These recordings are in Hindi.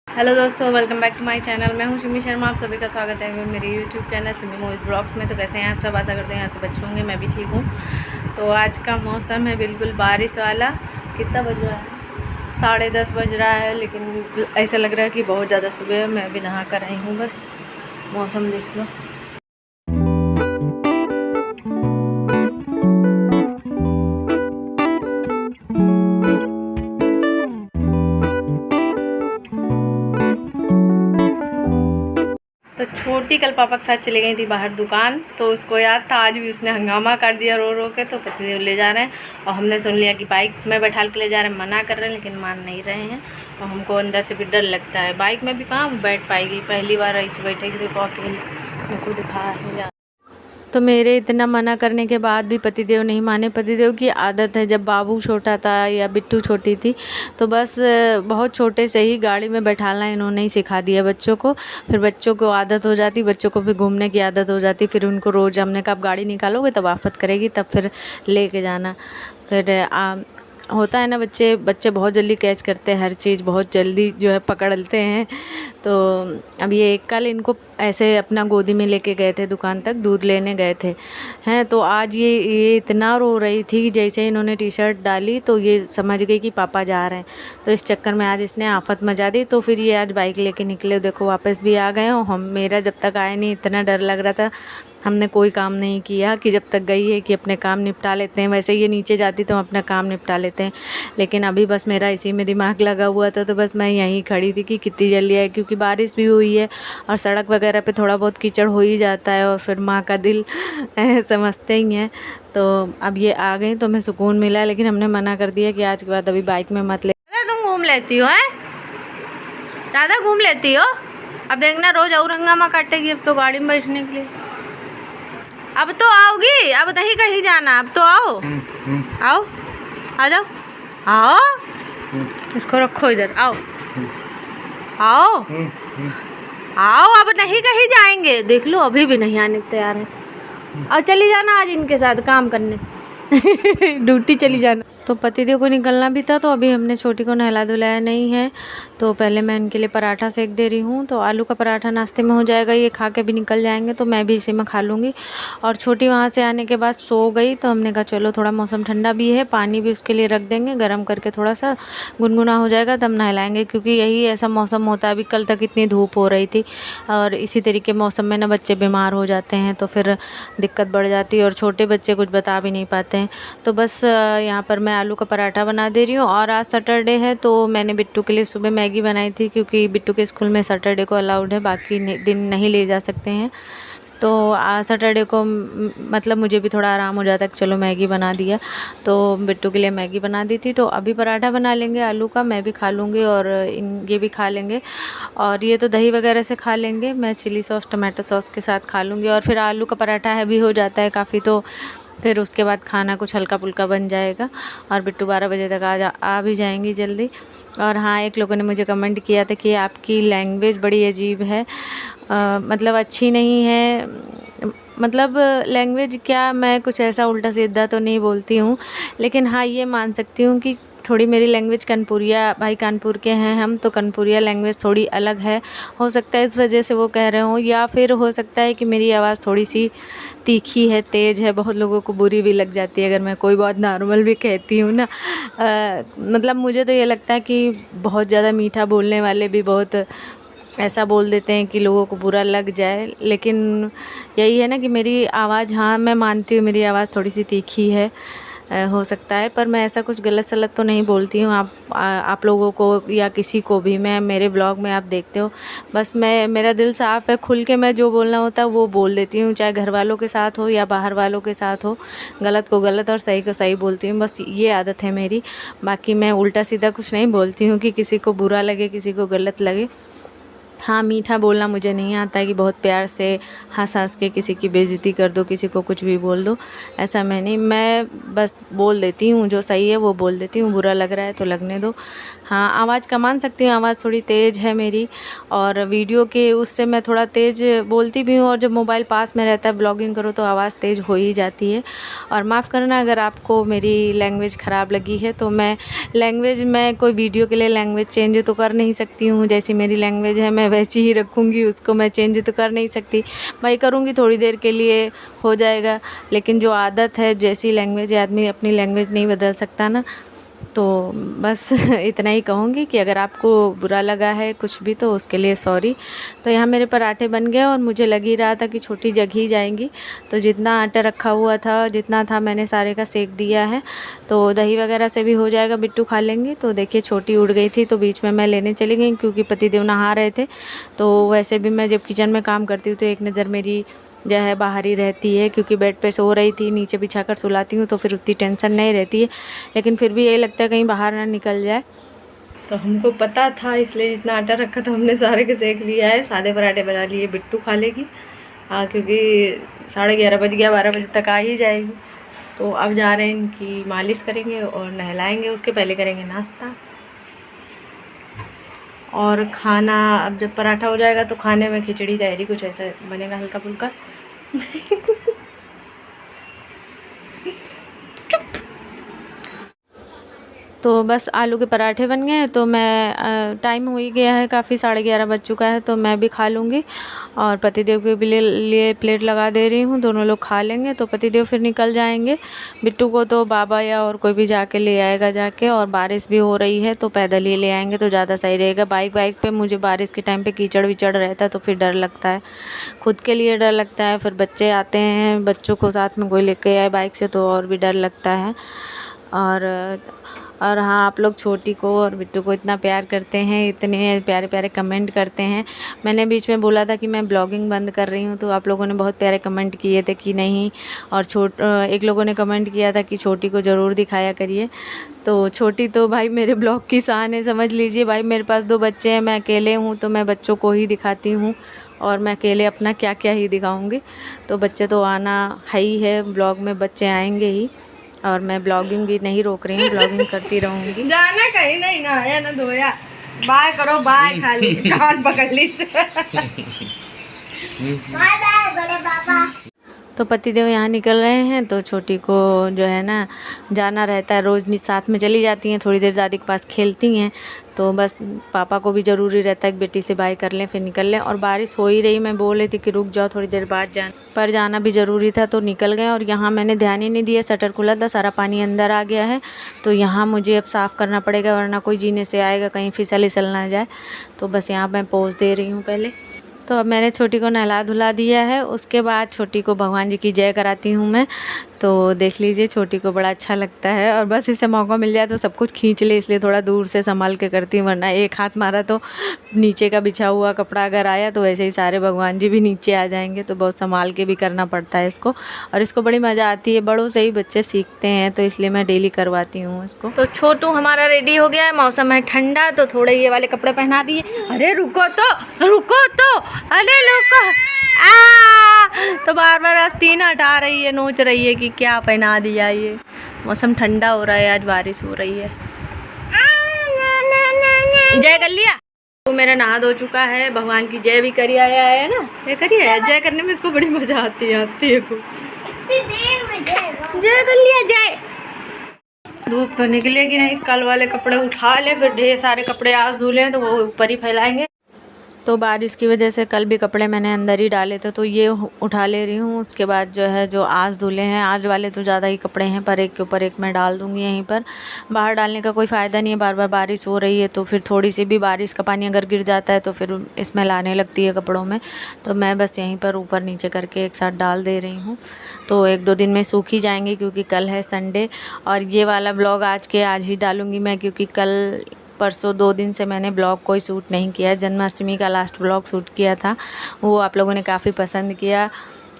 हेलो दोस्तों, welcome back to my channel. मैं हूं सिमी शर्मा। आप सभी का स्वागत है मेरे यूट्यूब चैनल सिमी मोहित ब्लॉग्स में। तो कैसे हैं आप सब? आशा करते हैं यहाँ से बच्चे होंगे। मैं भी ठीक हूँ। तो आज का मौसम है बिल्कुल बारिश वाला। कितना बज रहा है? 10:30 बज रहा है, लेकिन ऐसा लग रहा है कि बहुत ज़्यादा सुबह है। मैं भी नहा कर आई हूँ। बस मौसम देख लो। तो छोटी कल पापा के साथ चली गई थी बाहर दुकान, तो उसको याद था। आज भी उसने हंगामा कर दिया रो रो के। तो पतिदेव ले जा रहे हैं और हमने सुन लिया कि बाइक में बैठा के ले जा रहे हैं। मना कर रहे हैं लेकिन मान नहीं रहे हैं। और हमको अंदर से भी डर लगता है। बाइक में भी कहाँ बैठ पाएगी, पहली बार ऐसे बैठेगी। देखो अकेले मेरे को दिखा है। तो मेरे इतना मना करने के बाद भी पतिदेव नहीं माने। पतिदेव की आदत है, जब बाबू छोटा था या बिट्टू छोटी थी तो बस बहुत छोटे से ही गाड़ी में बैठाना इन्होंने ही सिखा दिया बच्चों को। फिर बच्चों को आदत हो जाती, बच्चों को फिर घूमने की आदत हो जाती। फिर उनको रोज़ हमने कहा आप गाड़ी निकालोगे तब आफत करेगी, तब फिर लेके जाना। फिर होता है ना, बच्चे बहुत जल्दी कैच करते हैं, हर चीज़ बहुत जल्दी जो है पकड़ लेते हैं। तो अब ये कल इनको ऐसे अपना गोदी में लेके गए थे, दुकान तक दूध लेने गए थे हैं। तो आज ये इतना रो रही थी कि जैसे इन्होंने टी शर्ट डाली तो ये समझ गई कि पापा जा रहे हैं। तो इस चक्कर में आज इसने आफत मचा दी। तो फिर ये आज बाइक लेके निकले। देखो वापस भी आ गए। और मेरा जब तक आए नहीं इतना डर लग रहा था। हमने कोई काम नहीं किया कि जब तक गई है कि अपने काम निपटा लेते हैं। वैसे ये नीचे जाती तो हम अपना काम निपटा लेते हैं, लेकिन अभी बस मेरा इसी में दिमाग लगा हुआ था। तो बस मैं यहीं खड़ी थी कि कितनी जल्दी है, क्योंकि बारिश भी हुई है और सड़क वगैरह पे थोड़ा बहुत कीचड़ हो ही जाता है। और फिर माँ का दिल समझते ही हैं। तो अब ये आ गई तो हमें सुकून मिला, लेकिन हमने मना कर दिया कि आज के बाद अभी बाइक में मत ले। तुम घूम लेती हो है दादा, घूम लेती हो। अब देखना रोज और हंगामा काटेगी। अब तो गाड़ी में बैठने के लिए अब तो आओगी। अब नहीं कहीं जाना, अब तो आओ। आओ, आ जाओ, आओ। इसको रखो इधर। आओ आओ आओ। अब नहीं कहीं जाएंगे। देख लो अभी भी नहीं आने को तैयार है। और चली जाना आज इनके साथ काम करने ड्यूटी चली जाना। तो पतिदेव को निकलना भी था, तो अभी हमने छोटी को नहला धुलाया नहीं है। तो पहले मैं इनके लिए पराठा सेक दे रही हूँ। तो आलू का पराठा नाश्ते में हो जाएगा, ये खा के भी निकल जाएंगे तो मैं भी इसी में खा लूँगी। और छोटी वहाँ से आने के बाद सो गई, तो हमने कहा चलो थोड़ा मौसम ठंडा भी है, पानी भी उसके लिए रख देंगे गर्म करके, थोड़ा सा गुनगुना हो जाएगा तब नहलाएंगे। क्योंकि यही ऐसा मौसम होता है। अभी कल तक इतनी धूप हो रही थी और इसी तरीके मौसम में ना बच्चे बीमार हो जाते हैं, तो फिर दिक्कत बढ़ जाती है। और छोटे बच्चे कुछ बता भी नहीं पाते हैं। तो बस यहाँ पर मैं आलू का पराठा बना दे रही हूँ। और आज सैटरडे है तो मैंने बिट्टू के लिए सुबह मैगी बनाई थी, क्योंकि बिट्टू के स्कूल में सैटरडे को अलाउड है, बाकी दिन नहीं ले जा सकते हैं। तो आज सैटरडे को मतलब मुझे भी थोड़ा आराम हो जाता है कि चलो मैगी बना दिया। तो बिट्टू के लिए मैगी बना दी थी। तो अभी पराठा बना लेंगे आलू का, मैं भी खा लूँगी और ये भी खा लेंगे। और ये तो दही वगैरह से खा लेंगे, मैं चिली सॉस टमाटो सॉस के साथ खा लूँगी। और फिर आलू का पराठा हैवी हो जाता है काफ़ी, तो फिर उसके बाद खाना कुछ हल्का फुल्का बन जाएगा। और बिट्टू 12 बजे तक आ भी जाएंगी जल्दी। और हाँ, एक लोगों ने मुझे कमेंट किया था कि आपकी लैंग्वेज बड़ी अजीब है। मतलब अच्छी नहीं है। मतलब लैंग्वेज क्या, मैं कुछ ऐसा उल्टा सीधा तो नहीं बोलती हूँ, लेकिन हाँ ये मान सकती हूँ कि थोड़ी मेरी लैंग्वेज कानपुरिया, भाई कानपुर के हैं हम, तो कानपुरिया लैंग्वेज थोड़ी अलग है। हो सकता है इस वजह से वो कह रहे हों, या फिर हो सकता है कि मेरी आवाज़ थोड़ी सी तीखी है, तेज़ है। बहुत लोगों को बुरी भी लग जाती है अगर मैं कोई बहुत नॉर्मल भी कहती हूँ ना। मतलब मुझे तो ये लगता है कि बहुत ज़्यादा मीठा बोलने वाले भी बहुत ऐसा बोल देते हैं कि लोगों को बुरा लग जाए। लेकिन यही है ना कि मेरी आवाज़, हाँ मैं मानती हूँ मेरी आवाज़ थोड़ी सी तीखी है, हो सकता है। पर मैं ऐसा कुछ गलत सलत तो नहीं बोलती हूँ आप लोगों को या किसी को भी। मैं मेरे ब्लॉग में आप देखते हो, बस मेरा दिल साफ़ है, खुल के मैं जो बोलना होता है वो बोल देती हूँ, चाहे घर वालों के साथ हो या बाहर वालों के साथ हो। गलत को गलत और सही को सही बोलती हूँ, बस ये आदत है मेरी। बाकी मैं उल्टा सीधा कुछ नहीं बोलती हूँ कि किसी को बुरा लगे, किसी को गलत लगे। हाँ, मीठा बोलना मुझे नहीं आता है कि बहुत प्यार से हँस हँस के किसी की बेइज़्ज़ती कर दो, किसी को कुछ भी बोल दो, ऐसा मैं नहीं। मैं बस बोल देती हूँ, जो सही है वो बोल देती हूँ, बुरा लग रहा है तो लगने दो। हाँ, आवाज़ कम आन सकती हूँ, आवाज़ थोड़ी तेज़ है मेरी, और वीडियो के उससे मैं थोड़ा तेज़ बोलती भी हूँ, और जब मोबाइल पास में रहता है ब्लॉगिंग करो तो आवाज़ तेज़ हो ही जाती है। और माफ़ करना अगर आपको मेरी लैंग्वेज ख़राब लगी है, तो मैं कोई वीडियो के लिए लैंग्वेज चेंज तो कर नहीं सकती हूँ। जैसी मेरी लैंग्वेज है मैं वैसी ही रखूँगी, उसको मैं चेंज तो कर नहीं सकती। भाई करूँगी थोड़ी देर के लिए हो जाएगा, लेकिन जो आदत है, जैसी लैंग्वेज है, आदमी अपनी लैंग्वेज नहीं बदल सकता ना। तो बस इतना ही कहूँगी कि अगर आपको बुरा लगा है कुछ भी तो उसके लिए सॉरी। तो यहाँ मेरे पराठे बन गए, और मुझे लग ही रहा था कि छोटी जग ही जाएंगी, तो जितना आटा रखा हुआ था, जितना था, मैंने सारे का सेक दिया है। तो दही वगैरह से भी हो जाएगा, बिट्टू खा लेंगे। तो देखिए छोटी उड़ गई थी, तो बीच में मैं लेने चली गई क्योंकि पतिदेव नहा रहे थे। तो वैसे भी मैं जब किचन में काम करती हूँ तो एक नज़र मेरी जो है बाहर ही रहती है, क्योंकि बेड पे सो रही थी, नीचे बिछा कर सुलाती हूँ तो फिर उतनी टेंशन नहीं रहती है, लेकिन फिर भी यही लगता है कहीं बाहर ना निकल जाए। तो हमको पता था, इसलिए जितना आटा रखा था हमने सारे के सेक लिया है। सादे पराठे बना लिए, बिट्टू खा लेगी। हाँ, क्योंकि 11:30 बज गया, 12 बजे तक आ ही जाएगी। तो अब जा रहे हैं, इनकी मालिश करेंगे और नहलाएंगे, उसके पहले करेंगे नाश्ता और खाना। अब जब पराठा हो जाएगा तो खाने में खिचड़ी तहरी कुछ ऐसा बनेगा हल्का फुल्का। तो बस आलू के पराठे बन गए हैं, तो मैं टाइम हो ही गया है काफ़ी, 11:30 बज चुका है, तो मैं भी खा लूँगी और पतिदेव के भी लिए प्लेट लगा दे रही हूँ। दोनों लोग खा लेंगे तो पतिदेव फिर निकल जाएंगे। बिट्टू को तो बाबा या और कोई भी जाके ले आएगा जाके, और बारिश भी हो रही है तो पैदल ही ले आएंगे तो ज़्यादा सही रहेगा। बाइक पे मुझे बारिश के टाइम पे कीचड़ विचड़ रहता है तो फिर डर लगता है, खुद के लिए डर लगता है, फिर बच्चे आते हैं, बच्चों को साथ में कोई लेके आए बाइक से तो और भी डर लगता है। और हाँ, आप लोग छोटी को और बिट्टू को इतना प्यार करते हैं, इतने प्यारे प्यारे कमेंट करते हैं। मैंने बीच में बोला था कि मैं ब्लॉगिंग बंद कर रही हूँ, तो आप लोगों ने बहुत प्यारे कमेंट किए थे कि नहीं, और एक लोगों ने कमेंट किया था कि छोटी को ज़रूर दिखाया करिए। तो छोटी तो भाई मेरे ब्लॉग की शान है, समझ लीजिए। भाई मेरे पास 2 बच्चे हैं, मैं अकेले हूँ, तो मैं बच्चों को ही दिखाती हूँ, और मैं अकेले अपना क्या क्या ही दिखाऊँगी। तो बच्चे तो आना है ही है, ब्लॉग में बच्चे आएंगे ही, और मैं ब्लॉगिंग भी नहीं रोक रही हूँ, ब्लॉगिंग करती रहूँगी। जाना कहीं नहीं, नहाया ना धोया, बाय करो, बाय खाली कान पकड़ ली से। बाय बाय बड़े पापा। तो पतिदेव यहाँ निकल रहे हैं, तो छोटी को जो है ना जाना रहता है, रोज़ साथ में चली जाती हैं, थोड़ी देर दादी के पास खेलती हैं। तो बस पापा को भी ज़रूरी रहता है कि बेटी से बाय कर लें फिर निकल लें। और बारिश हो ही रही, मैं बोल रही थी कि रुक जाओ थोड़ी देर बाद पर जाना भी ज़रूरी था तो निकल गए। और यहाँ मैंने ध्यान ही नहीं दिया, शटर खुला था, सारा पानी अंदर आ गया है, तो यहाँ मुझे अब साफ़ करना पड़ेगा, वरना कोई जीने से आएगा, कहीं फिसल ना जाए। तो बस यहाँ मैं पोंछ दे रही हूँ पहले। तो अब मैंने छोटी को नहला धुला दिया है, उसके बाद छोटी को भगवान जी की जय कराती हूँ मैं। तो देख लीजिए छोटी को बड़ा अच्छा लगता है, और बस इससे मौका मिल जाए तो सब कुछ खींच ले, इसलिए थोड़ा दूर से संभाल के करती हूँ, वरना एक हाथ मारा तो नीचे का बिछा हुआ कपड़ा अगर आया तो वैसे ही सारे भगवान जी भी नीचे आ जाएंगे, तो बहुत संभाल के भी करना पड़ता है इसको। और इसको बड़ी मज़ा आती है, बड़ों से ही बच्चे सीखते हैं, तो इसलिए मैं डेली करवाती हूँ इसको। तो छोटू हमारा रेडी हो गया है, मौसम है ठंडा तो थोड़े ये वाले कपड़े पहना दिए। अरे रुको तो, अरे रुको, तो बार बार आस्तीन हटा रही है, नोच रही है कि क्या पहना दिया। ये मौसम ठंडा हो रहा है, आज बारिश हो रही है। जय कर लिया तो मेरा नहा धो चुका है, भगवान की जय भी करी आया है ना, ये करी है। जय करने में इसको बड़ी मजा आती है को। जय कर लिया जय। धूप तो निकलेगी नहीं, कल वाले कपड़े उठा ले, फिर ढेर सारे कपड़े आज धुले तो वो ऊपर ही फैलाएंगे। तो बारिश की वजह से कल भी कपड़े मैंने अंदर ही डाले थे, तो ये उठा ले रही हूँ। उसके बाद जो है जो आज धुले हैं, आज वाले तो ज़्यादा ही कपड़े हैं, पर एक के ऊपर एक मैं डाल दूँगी यहीं पर। बाहर डालने का कोई फ़ायदा नहीं है, बार बार बारिश हो रही है, तो फिर थोड़ी सी भी बारिश का पानी अगर गिर जाता है तो फिर स्मेल आने लगती है कपड़ों में। तो मैं बस यहीं पर ऊपर नीचे करके एक साथ डाल दे रही हूँ, तो 1-2 दिन में सूख ही जाएंगे, क्योंकि कल है संडे। और ये वाला ब्लॉग आज ही डालूँगी मैं, क्योंकि कल परसों 2 दिन से मैंने ब्लॉग कोई शूट नहीं किया। जन्माष्टमी का लास्ट ब्लॉग शूट किया था, वो आप लोगों ने काफ़ी पसंद किया।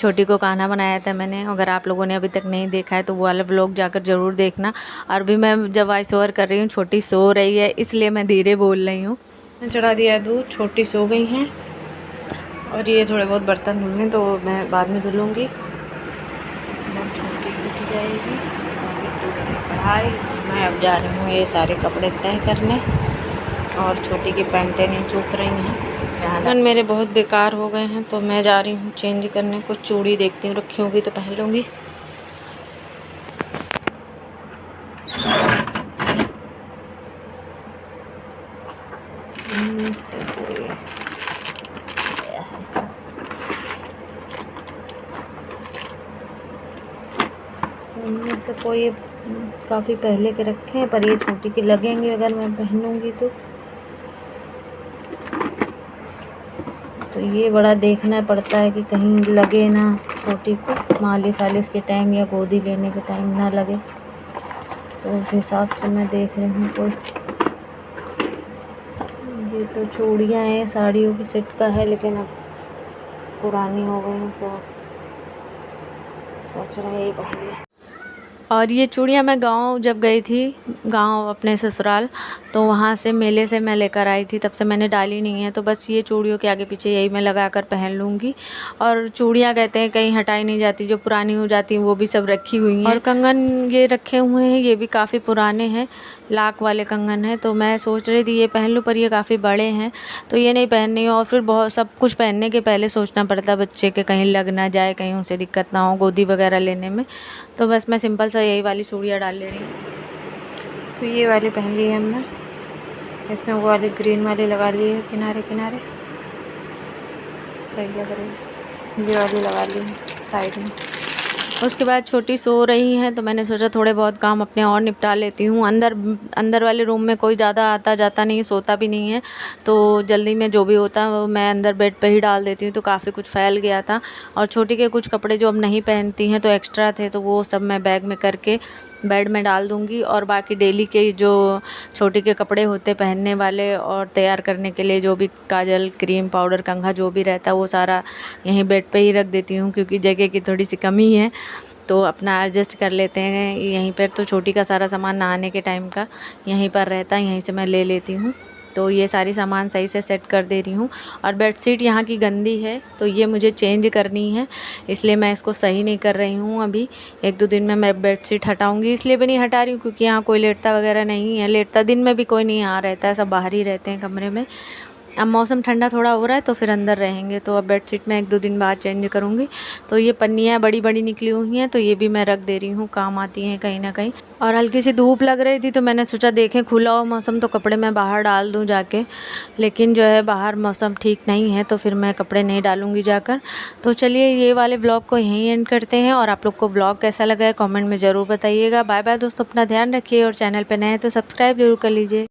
छोटी को कान्हा बनाया था मैंने, अगर आप लोगों ने अभी तक नहीं देखा है तो वो वाला ब्लॉग जाकर ज़रूर देखना। और भी मैं जब वॉइस ओवर कर रही हूँ, छोटी सो रही है, इसलिए मैं धीरे बोल रही हूँ। मैं चढ़ा दिया दूध, छोटी सो गई हैं और ये थोड़े बहुत बर्तन धुलने तो मैं बाद में धुलूँगी। छोटी उठ जाएगी पढ़ाई। मैं अब जा रही हूँ ये सारे कपड़े तय करने और छोटी की पैंटें नहीं चुप रही हैं। मन मेरे बहुत बेकार हो गए हैं तो मैं जा रही हूँ चेंज करने। कुछ चूड़ी देखती हूँ रखी होगी तो पहन लूँगी। इनमें से कोई काफ़ी पहले के रखे हैं पर ये छोटी के लगेंगे अगर मैं पहनूंगी तो ये बड़ा देखना पड़ता है कि कहीं लगे ना छोटी को, मालिश वालिश के टाइम या गोदी लेने के टाइम ना लगे। तो उस हिसाब से मैं देख रही हूँ कोई। ये तो चूड़ियाँ हैं, साड़ियों की सेट का है लेकिन अब पुरानी हो गई हैं तो सोच रहे हैं ये पहन लें। और ये चूड़ियाँ मैं गांव जब गई थी, गांव अपने ससुराल, तो वहाँ से मेले से मैं लेकर आई थी। तब से मैंने डाली नहीं है तो बस ये चूड़ियों के आगे पीछे यही मैं लगा कर पहन लूँगी। और चूड़ियाँ कहते हैं कहीं हटाई नहीं जाती, जो पुरानी हो जाती हैं वो भी सब रखी हुई हैं। और कंगन ये रखे हुए हैं, ये भी काफ़ी पुराने हैं, लाख वाले कंगन हैं। तो मैं सोच रही थी ये पहन लूँ पर ये काफ़ी बड़े हैं तो ये नहीं पहननी। और फिर बहुत सब कुछ पहनने के पहले सोचना पड़ता है बच्चे के, कहीं लग ना जाए, कहीं उसे दिक्कत ना हो गोदी वगैरह लेने में। तो बस मैं सिंपल सा यही वाली चूड़ियाँ डाल ले रही हूँ। तो ये वाली पहन ली है हमने, इसमें वो वाली ग्रीन वाली लगा ली है किनारे किनारे, सही लग रही है। ये वाली लगा ली है साइड में। उसके बाद छोटी सो रही हैं तो मैंने सोचा थोड़े बहुत काम अपने और निपटा लेती हूँ। अंदर वाले रूम में कोई ज़्यादा आता जाता नहीं है, सोता भी नहीं है, तो जल्दी में जो भी होता है वो मैं अंदर बेड पे ही डाल देती हूँ। तो काफ़ी कुछ फैल गया था और छोटी के कुछ कपड़े जो अब नहीं पहनती हैं तो एक्स्ट्रा थे तो वो सब मैं बैग में करके बेड में डाल दूँगी। और बाकी डेली के जो छोटी के कपड़े होते पहनने वाले और तैयार करने के लिए जो भी काजल, क्रीम, पाउडर, कंघा जो भी रहता है वो सारा यहीं बेड पे ही रख देती हूँ क्योंकि जगह की थोड़ी सी कमी है तो अपना एडजस्ट कर लेते हैं यहीं पर। तो छोटी का सारा सामान नहाने के टाइम का यहीं पर रहता है, यहीं से मैं ले लेती हूँ। तो ये सारी सामान सही से सेट कर दे रही हूँ। और बेडशीट यहाँ की गंदी है तो ये मुझे चेंज करनी है, इसलिए मैं इसको सही नहीं कर रही हूँ। अभी 1-2 दिन में मैं बेडशीट हटाऊँगी। इसलिए भी नहीं हटा रही हूँ क्योंकि यहाँ कोई लेटता वगैरह नहीं है। लेटता दिन में भी कोई नहीं यहाँ रहता है, सब बाहर ही रहते हैं कमरे में। अब मौसम ठंडा थोड़ा हो रहा है तो फिर अंदर रहेंगे। तो अब बेडशीट मैं 1-2 दिन बाद चेंज करूँगी। तो ये पन्नियाँ बड़ी बड़ी निकली हुई हैं तो ये भी मैं रख दे रही हूँ, काम आती हैं कहीं ना कहीं। और हल्की सी धूप लग रही थी तो मैंने सोचा देखें खुला हो मौसम तो कपड़े मैं बाहर डाल दूँ जाके, लेकिन जो है बाहर मौसम ठीक नहीं है तो फिर मैं कपड़े नहीं डालूँगी जाकर। तो चलिए ये वाले ब्लॉग को यहीं एंड करते हैं। और आप लोग को ब्लॉग कैसा लगा है कमेंट में ज़रूर बताइएगा। बाय बाय दोस्तों, अपना ध्यान रखिए और चैनल पर नए हैं तो सब्सक्राइब जरूर कर लीजिए।